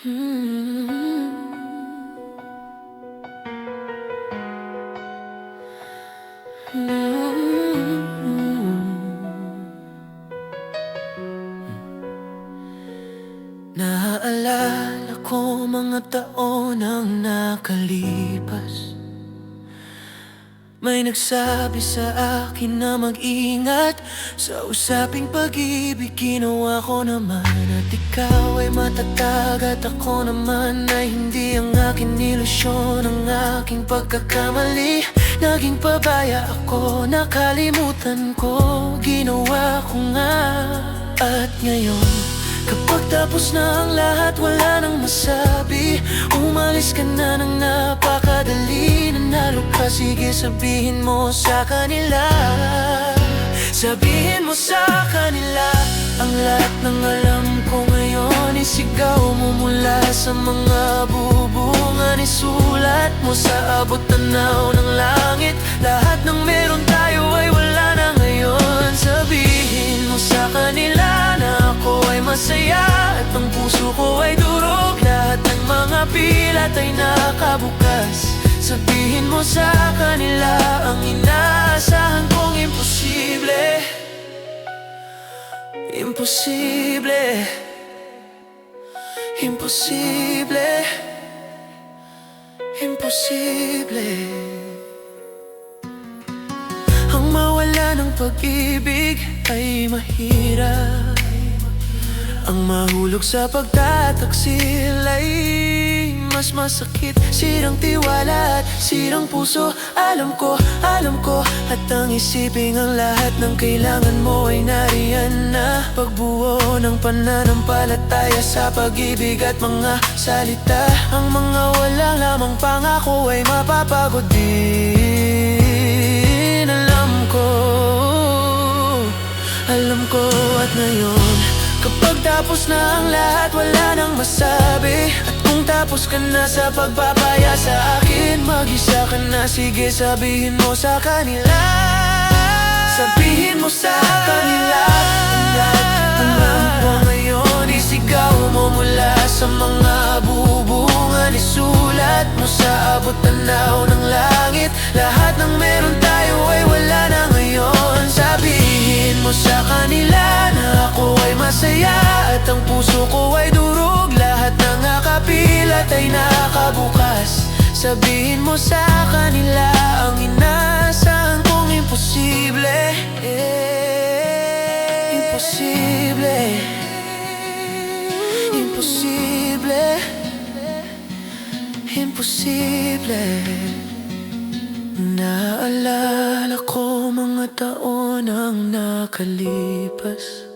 Naaalala ko mga taon ang nakalipas. May nagsabi sa akin na mag-ingat sa usaping pag-ibig. Ginawa ko naman at ikaw ay matatag, at ako naman ay hindi. Ang aking ilusyon, ang aking pagkakamali. Naging pabaya ako, nakalimutan ko. Ginawa ko nga. At ngayon, kapag tapos na ang lahat, wala nang masabi. Umalis ka na nang napakadali. Nanalo ka, sige sabihin mo sa kanila. Sabihin mo sa kanila ang lahat ng alam ko ngayon. Isigaw mo mula sa mga bubungan. Isulat mo sa abot tanaw ng langit. Lahat ng meron tayo ay wala na ngayon. Sabihin mo sa kanila na ako ay masaya at ang puso ko ay durog. Lahat ng mga pilat ay nakabukas. Sabihin mo sa kanila ang inaasahan kong imposible. Imposible. Imposible. Imposible. Ang mawala ng pag-ibig ay mahirap. Ang mahulog sa pagtataksil ay mas masakit. Sirang tiwala at sirang puso. Alam ko, at ang isipin ang lahat ng kailangan mo ay nariyan na. Pagbuo ng pananampalataya sa pag-ibig at mga salita. Ang mga wala lamang pangako ay mapapagod din. Alam ko at ngayon, kapag tapos na ang lahat, wala nang masabi. At kung tapos ka na sa pagpapaya sa akin, mag-isa ka na, sige sabihin mo sa kanila. Sabihin mo sa kanila ang lahat ng alam ko ngayon. Isigaw mo mula sa mga bubungan. Isulat mo sa abot tanaw ng langit. Lahat ng meron tayo ay wala na ngayon. Sabihin mo sa kanila na ako ay masaya at ang puso ko ay durog. Lahat ng nakapilat ay nakabukas. Sabihin mo sa kanila ang inaasahan kong imposible. Imposible. Imposible. Imposible. Naalala ko mga taon ang nakalipas.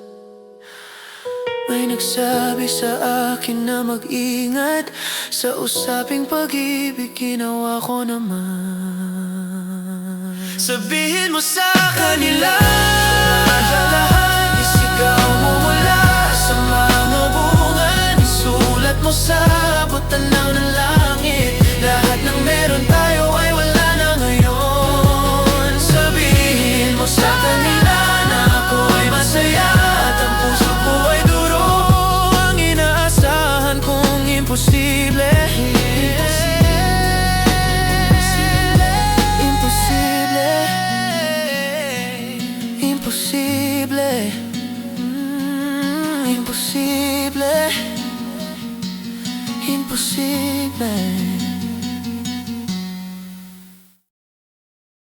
May nagsabi sa akin na mag-ingat sa usaping pag-ibig. Ginawa ko naman. Sabihin mo sa kanila lahat. Isigaw mo mula sa mga bungan. Isulat mo sa abot tanaw ng langit. Lahat ng meron tayo ay wala na ngayon. Sabihin mo sa kanila na ako ay masaya at ang puso ko ay durog. Ang inaasahan kong imposible. Imposible. Imposible. Imposible. Imposible.